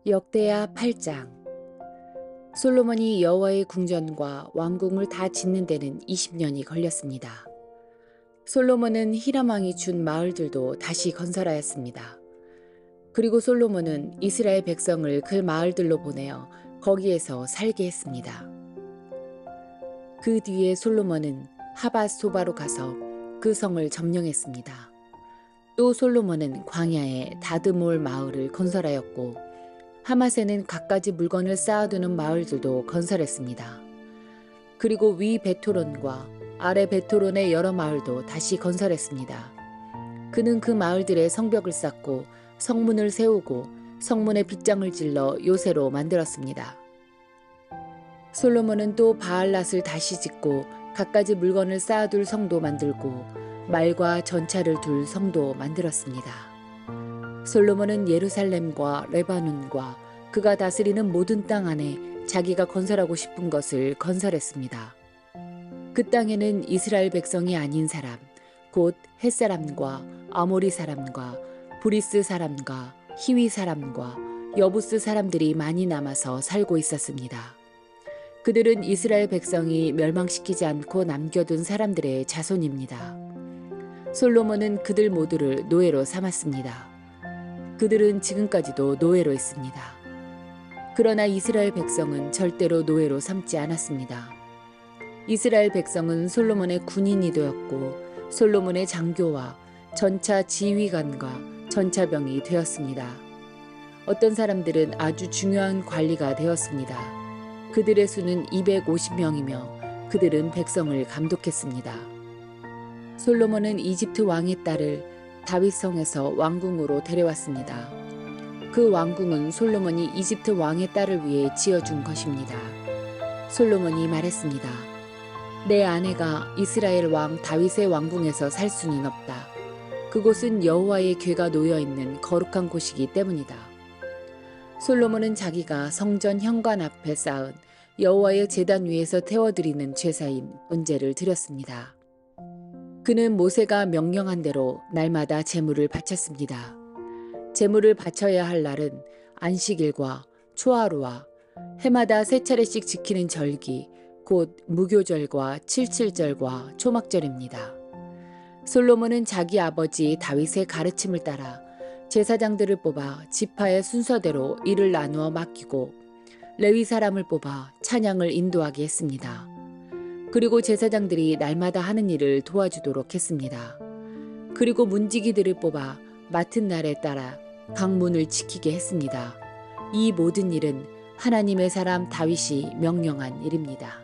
역대하 8장. 솔로몬이 여호와의 궁전과 왕궁을 다 짓는 데는 20년이 걸렸습니다. 솔로몬은 히람 왕이 준 마을들도 다시 건설하였습니다. 그리고 솔로몬은 이스라엘 백성을 그 마을들로 보내어 거기에서 살게 했습니다. 그 뒤에 솔로몬은 하밧 소바로 가서 그 성을 점령했습니다. 또 솔로몬은 광야에 다드몰 마을을 건설하였고 하맛에는 갖가지 물건을 쌓아두는 마을들도 건설했습니다. 그리고 위 베토론과 아래 베토론의 여러 마을도 다시 건설했습니다. 그는 그 마을들의 성벽을 쌓고 성문을 세우고 성문에 빗장을 질러 요새로 만들었습니다. 솔로몬은 또 바알랏을 다시 짓고 갖가지 물건을 쌓아둘 성도 만들고 말과 전차를 둘 성도 만들었습니다. 솔로몬은 예루살렘과 레바논과 그가 다스리는 모든 땅 안에 자기가 건설하고 싶은 것을 건설했습니다. 그 땅에는 이스라엘 백성이 아닌 사람, 곧 헷사람과 아모리 사람과 브리스 사람과 히위 사람과 여부스 사람들이 많이 남아서 살고 있었습니다. 그들은 이스라엘 백성이 멸망시키지 않고 남겨둔 사람들의 자손입니다. 솔로몬은 그들 모두를 노예로 삼았습니다. 그들은 지금까지도 노예로 있습니다. 그러나 이스라엘 백성은 절대로 노예로 삼지 않았습니다. 이스라엘 백성은 솔로몬의 군인이 되었고 솔로몬의 장교와 전차 지휘관과 전차병이 되었습니다. 어떤 사람들은 아주 중요한 관리가 되었습니다. 그들의 수는 250명이며 그들은 백성을 감독했습니다. 솔로몬은 이집트 왕의 딸을 다윗성에서 왕궁으로 데려왔습니다. 그 왕궁은 솔로몬이 이집트 왕의 딸을 위해 지어준 것입니다. 솔로몬이 말했습니다. 내 아내가 이스라엘 왕 다윗의 왕궁에서 살 수는 없다. 그곳은 여호와의 궤가 놓여있는 거룩한 곳이기 때문이다. 솔로몬은 자기가 성전 현관 앞에 쌓은 여호와의 제단 위에서 태워드리는 제사인 번제를 드렸습니다. 그는 모세가 명령한 대로 날마다 제물을 바쳤습니다. 제물을 바쳐야 할 날은 안식일과 초하루와 해마다 세 차례씩 지키는 절기, 곧 무교절과 칠칠절과 초막절입니다. 솔로몬은 자기 아버지 다윗의 가르침을 따라 제사장들을 뽑아 지파의 순서대로 일을 나누어 맡기고 레위 사람을 뽑아 찬양을 인도하게 했습니다. 그리고 제사장들이 날마다 하는 일을 도와주도록 했습니다. 그리고 문지기들을 뽑아 맡은 날에 따라 강문을 지키게 했습니다. 이 모든 일은 하나님의 사람 다윗이 명령한 일입니다.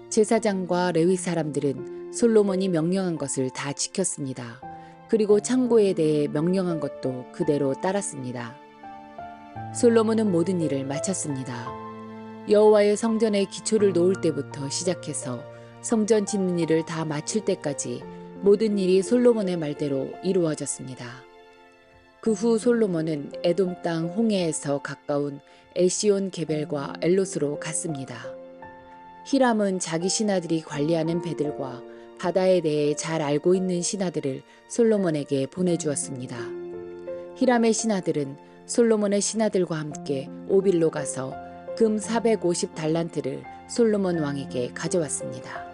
제사장과 레위 사람들은 솔로몬이 명령한 것을 다 지켰습니다. 그리고 창고에 대해 명령한 것도 그대로 따랐습니다. 솔로몬은 모든 일을 마쳤습니다. 여호와의 성전의 기초를 놓을 때부터 시작해서 성전 짓는 일을 다 마칠 때까지 모든 일이 솔로몬의 말대로 이루어졌습니다. 그 후 솔로몬은 에돔 땅 홍해에서 가까운 에시온 게벨과 엘롯으로 갔습니다. 히람은 자기 신하들이 관리하는 배들과 바다에 대해 잘 알고 있는 신하들을 솔로몬에게 보내주었습니다. 히람의 신하들은 솔로몬의 신하들과 함께 오빌로 가서 금 450달란트를 솔로몬 왕에게 가져왔습니다.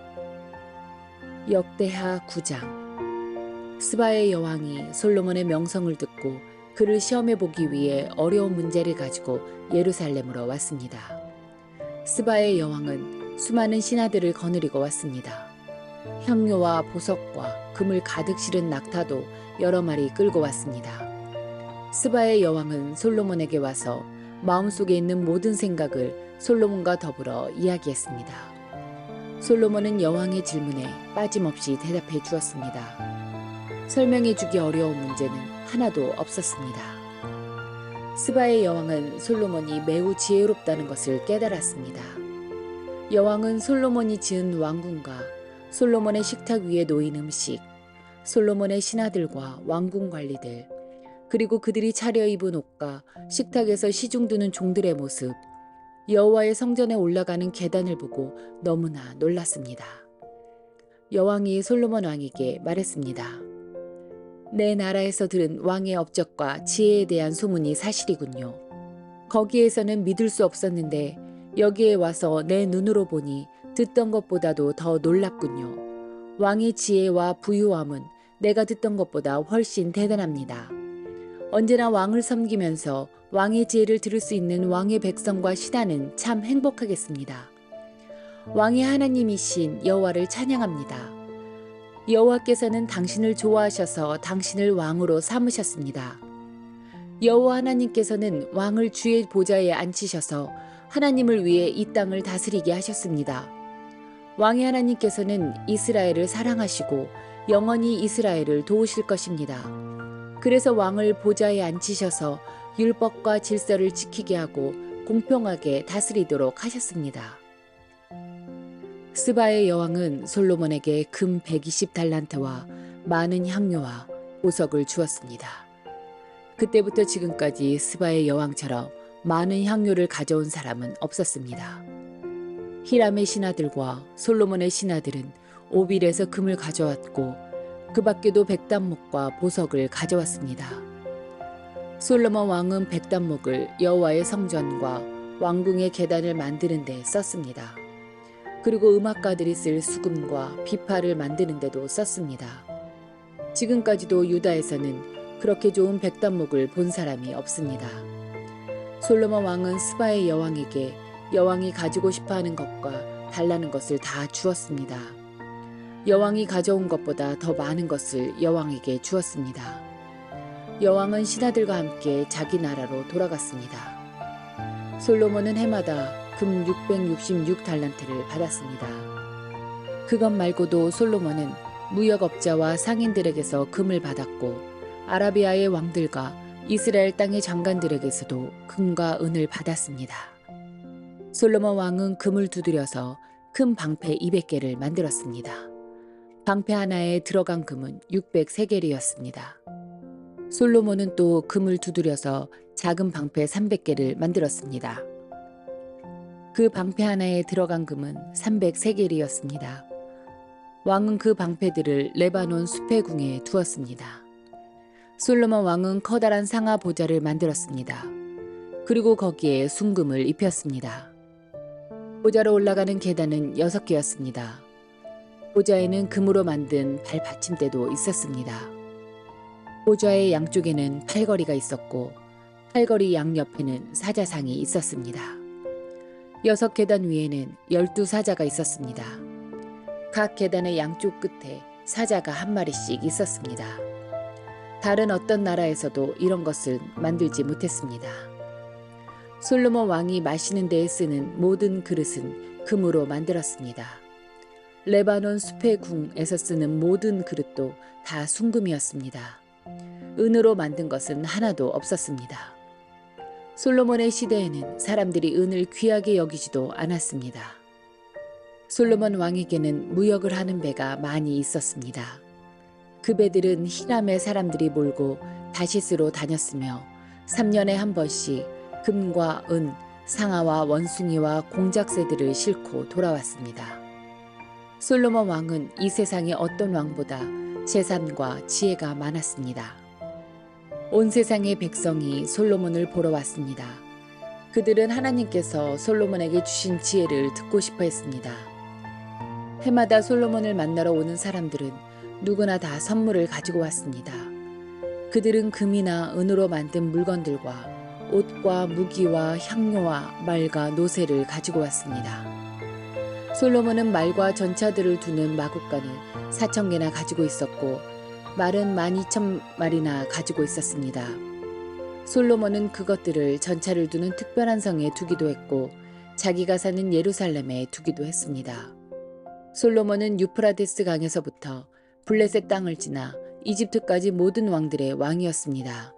역대하 9장. 스바의 여왕이 솔로몬의 명성을 듣고 그를 시험해 보기 위해 어려운 문제를 가지고 예루살렘으로 왔습니다. 스바의 여왕은 수많은 신하들을 거느리고 왔습니다. 향료와 보석과 금을 가득 실은 낙타도 여러 마리 끌고 왔습니다. 스바의 여왕은 솔로몬에게 와서 마음속에 있는 모든 생각을 솔로몬과 더불어 이야기했습니다. 솔로몬은 여왕의 질문에 빠짐없이 대답해 주었습니다. 설명해 주기 어려운 문제는 하나도 없었습니다. 스바의 여왕은 솔로몬이 매우 지혜롭다는 것을 깨달았습니다. 여왕은 솔로몬이 지은 왕궁과 솔로몬의 식탁 위에 놓인 음식, 솔로몬의 신하들과 왕궁 관리들, 그리고 그들이 차려입은 옷과 식탁에서 시중드는 종들의 모습, 여호와의 성전에 올라가는 계단을 보고 너무나 놀랐습니다. 여왕이 솔로몬 왕에게 말했습니다. 내 나라에서 들은 왕의 업적과 지혜에 대한 소문이 사실이군요. 거기에서는 믿을 수 없었는데 여기에 와서 내 눈으로 보니 듣던 것보다도 더 놀랍군요. 왕의 지혜와 부유함은 내가 듣던 것보다 훨씬 대단합니다. 언제나 왕을 섬기면서 왕의 지혜를 들을 수 있는 왕의 백성과 신하는 참 행복하겠습니다. 왕의 하나님이신 여호와를 찬양합니다. 여호와께서는 당신을 좋아하셔서 당신을 왕으로 삼으셨습니다. 여호와 하나님께서는 왕을 주의 보좌에 앉히셔서 하나님을 위해 이 땅을 다스리게 하셨습니다. 왕의 하나님께서는 이스라엘을 사랑하시고 영원히 이스라엘을 도우실 것입니다. 그래서 왕을 보좌에 앉히셔서 율법과 질서를 지키게 하고 공평하게 다스리도록 하셨습니다. 스바의 여왕은 솔로몬에게 금 120달란트와 많은 향료와 보석을 주었습니다. 그때부터 지금까지 스바의 여왕처럼 많은 향료를 가져온 사람은 없었습니다. 히람의 신하들과 솔로몬의 신하들은 오빌에서 금을 가져왔고 그 밖에도 백단목과 보석을 가져왔습니다. 솔로몬 왕은 백단목을 여호와의 성전과 왕궁의 계단을 만드는 데 썼습니다. 그리고 음악가들이 쓸 수금과 비파를 만드는 데도 썼습니다. 지금까지도 유다에서는 그렇게 좋은 백단목을 본 사람이 없습니다. 솔로몬 왕은 스바의 여왕에게 여왕이 가지고 싶어하는 것과 달라는 것을 다 주었습니다. 여왕이 가져온 것보다 더 많은 것을 여왕에게 주었습니다. 여왕은 신하들과 함께 자기 나라로 돌아갔습니다. 솔로몬은 해마다 금 666달란트를 받았습니다. 그것 말고도 솔로몬은 무역업자와 상인들에게서 금을 받았고 아라비아의 왕들과 이스라엘 땅의 장관들에게서도 금과 은을 받았습니다. 솔로몬 왕은 금을 두드려서 큰 방패 200개를 만들었습니다. 방패 하나에 들어간 금은 600세겔이었습니다. 솔로몬은 또 금을 두드려서 작은 방패 300개를 만들었습니다. 그 방패 하나에 들어간 금은 300세겔이었습니다. 왕은 그 방패들을 레바논 숲의 궁에 두었습니다. 솔로몬 왕은 커다란 상하 보좌를 만들었습니다. 그리고 거기에 순금을 입혔습니다. 보좌로 올라가는 계단은 6개였습니다. 보좌에는 금으로 만든 발 받침대도 있었습니다. 보좌의 양쪽에는 팔걸이가 있었고 팔걸이 양옆에는 사자상이 있었습니다. 6계단 위에는 12사자가 있었습니다. 각 계단의 양쪽 끝에 사자가 한 마리씩 있었습니다. 다른 어떤 나라에서도 이런 것을 만들지 못했습니다. 솔로몬 왕이 마시는 데에 쓰는 모든 그릇은 금으로 만들었습니다. 레바논 숲의 궁에서 쓰는 모든 그릇도 다 순금이었습니다. 은으로 만든 것은 하나도 없었습니다. 솔로몬의 시대에는 사람들이 은을 귀하게 여기지도 않았습니다. 솔로몬 왕에게는 무역을 하는 배가 많이 있었습니다. 그 배들은 히람의 사람들이 몰고 다시스로 다녔으며 3년에 한 번씩 금과 은, 상아와 원숭이와 공작새들을 싣고 돌아왔습니다. 솔로몬 왕은 이 세상의 어떤 왕보다 재산과 지혜가 많았습니다. 온 세상의 백성이 솔로몬을 보러 왔습니다. 그들은 하나님께서 솔로몬에게 주신 지혜를 듣고 싶어 했습니다. 해마다 솔로몬을 만나러 오는 사람들은 누구나 다 선물을 가지고 왔습니다. 그들은 금이나 은으로 만든 물건들과 옷과 무기와 향료와 말과 노새를 가지고 왔습니다. 솔로몬은 말과 전차들을 두는 마국간을 4,000개나 가지고 있었고 말은 12,000마리나 가지고 있었습니다. 솔로몬은 그것들을 전차를 두는 특별한 성에 두기도 했고 자기가 사는 예루살렘에 두기도 했습니다. 솔로몬은 유프라데스 강에서부터 블레셋 땅을 지나 이집트까지 모든 왕들의 왕이었습니다.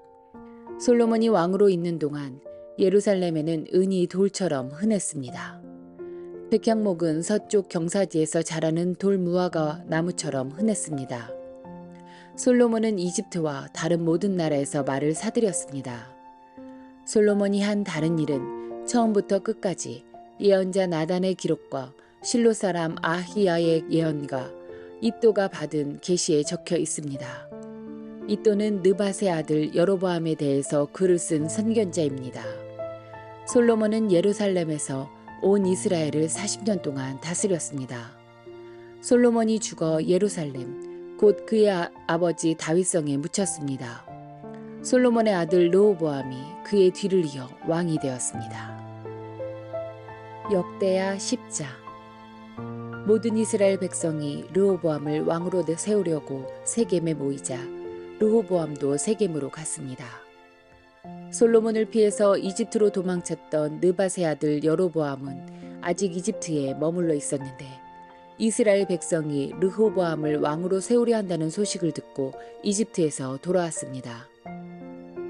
솔로몬이 왕으로 있는 동안 예루살렘에는 은이 돌처럼 흔했습니다. 백향목은 서쪽 경사지에서 자라는 돌 무화과 나무처럼 흔했습니다. 솔로몬은 이집트와 다른 모든 나라에서 말을 사들였습니다. 솔로몬이 한 다른 일은 처음부터 끝까지 예언자 나단의 기록과 실로 사람 아히야의 예언과 이또가 받은 계시에 적혀 있습니다. 이또는 느밧의 아들 여로보암에 대해서 글을 쓴 선견자입니다. 솔로몬은 예루살렘에서 온 이스라엘을 40년 동안 다스렸습니다. 솔로몬이 죽어 예루살렘, 곧 그의 아버지 다윗성에 묻혔습니다. 솔로몬의 아들 르호보암이 그의 뒤를 이어 왕이 되었습니다. 역대하 10장. 모든 이스라엘 백성이 르호보암을 왕으로 세우려고 세겜에 모이자 르호보암도 세겜으로 갔습니다. 솔로몬을 피해서 이집트로 도망쳤던 느밧의 아들 여로보암은 아직 이집트에 머물러 있었는데 이스라엘 백성이 르호보암을 왕으로 세우려 한다는 소식을 듣고 이집트에서 돌아왔습니다.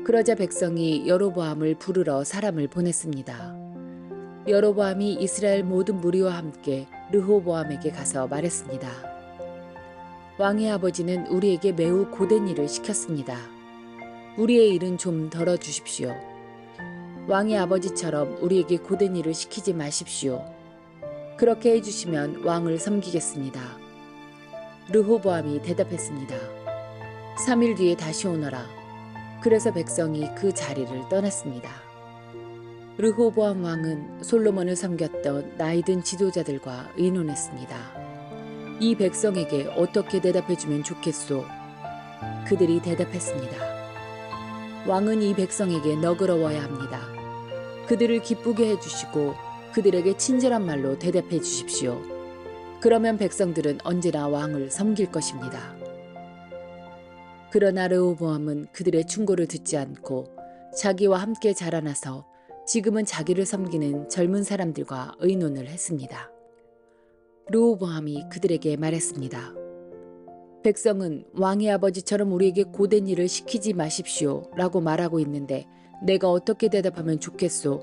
그러자 백성이 여로보암을 부르러 사람을 보냈습니다. 여로보암이 이스라엘 모든 무리와 함께 르호보암에게 가서 말했습니다. 왕의 아버지는 우리에게 매우 고된 일을 시켰습니다. 우리의 일은 좀 덜어주십시오. 왕의 아버지처럼 우리에게 고된 일을 시키지 마십시오. 그렇게 해주시면 왕을 섬기겠습니다. 르호보암이 대답했습니다. 3일 뒤에 다시 오너라. 그래서 백성이 그 자리를 떠났습니다. 르호보암 왕은 솔로몬을 섬겼던 나이든 지도자들과 의논했습니다. 이 백성에게 어떻게 대답해주면 좋겠소? 그들이 대답했습니다. 왕은 이 백성에게 너그러워야 합니다. 그들을 기쁘게 해주시고 그들에게 친절한 말로 대답해 주십시오. 그러면 백성들은 언제나 왕을 섬길 것입니다. 그러나 르호보암은 그들의 충고를 듣지 않고 자기와 함께 자라나서 지금은 자기를 섬기는 젊은 사람들과 의논을 했습니다. 르호보암이 그들에게 말했습니다. 백성은 왕의 아버지처럼 우리에게 고된 일을 시키지 마십시오 라고 말하고 있는데 내가 어떻게 대답하면 좋겠소?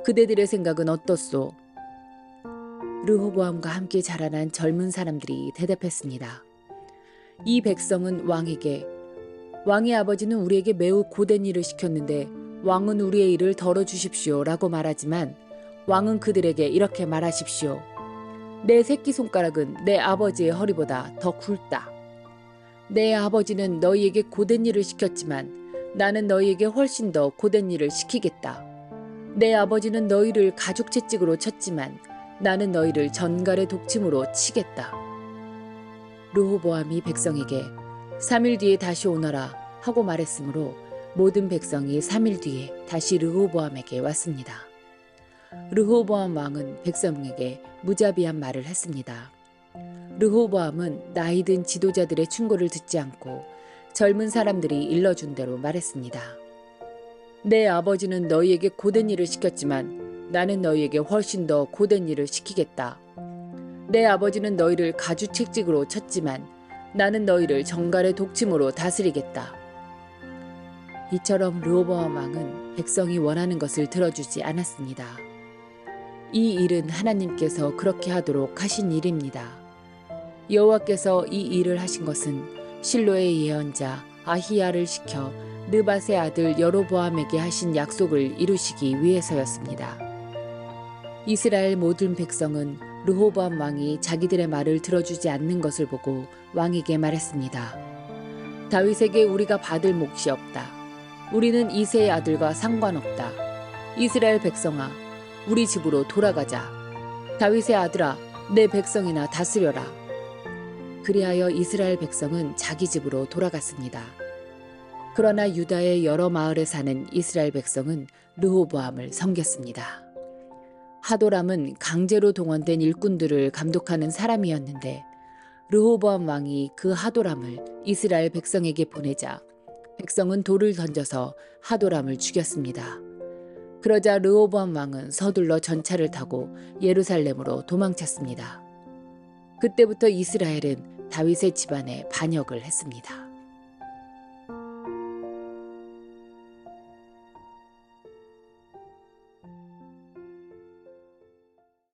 그대들의 생각은 어떻소? 르호보암과 함께 자라난 젊은 사람들이 대답했습니다. 이 백성은 왕에게 왕의 아버지는 우리에게 매우 고된 일을 시켰는데 왕은 우리의 일을 덜어주십시오 라고 말하지만 왕은 그들에게 이렇게 말하십시오. 내 새끼손가락은 내 아버지의 허리보다 더 굵다. 내 아버지는 너희에게 고된 일을 시켰지만 나는 너희에게 훨씬 더 고된 일을 시키겠다. 내 아버지는 너희를 가죽 채찍으로 쳤지만 나는 너희를 전갈의 독침으로 치겠다. 르호보암이 백성에게 3일 뒤에 다시 오너라 하고 말했으므로 모든 백성이 3일 뒤에 다시 르호보암에게 왔습니다. 르호보암 왕은 백성에게 무자비한 말을 했습니다. 르호보암은 나이든 지도자들의 충고를 듣지 않고 젊은 사람들이 일러준 대로 말했습니다. 내 아버지는 너희에게 고된 일을 시켰지만 나는 너희에게 훨씬 더 고된 일을 시키겠다. 내 아버지는 너희를 가죽채찍으로 쳤지만 나는 너희를 정갈의 독침으로 다스리겠다. 이처럼 르호보암 왕은 백성이 원하는 것을 들어주지 않았습니다. 이 일은 하나님께서 그렇게 하도록 하신 일입니다. 여호와께서 이 일을 하신 것은 실로의 예언자 아히야를 시켜 느밧의 아들 여로보암에게 하신 약속을 이루시기 위해서였습니다. 이스라엘 모든 백성은 르호보암 왕이 자기들의 말을 들어주지 않는 것을 보고 왕에게 말했습니다. 다윗에게 우리가 받을 몫이 없다. 우리는 이새의 아들과 상관없다. 이스라엘 백성아, 우리 집으로 돌아가자. 다윗의 아들아, 내 백성이나 다스려라. 그리하여 이스라엘 백성은 자기 집으로 돌아갔습니다. 그러나 유다의 여러 마을에 사는 이스라엘 백성은 르호보암을 섬겼습니다. 하도람은 강제로 동원된 일꾼들을 감독하는 사람이었는데 르호보암 왕이 그 하도람을 이스라엘 백성에게 보내자 백성은 돌을 던져서 하도람을 죽였습니다. 그러자 르호보암 왕은 서둘러 전차를 타고 예루살렘으로 도망쳤습니다. 그때부터 이스라엘은 다윗의 집안에 반역을 했습니다.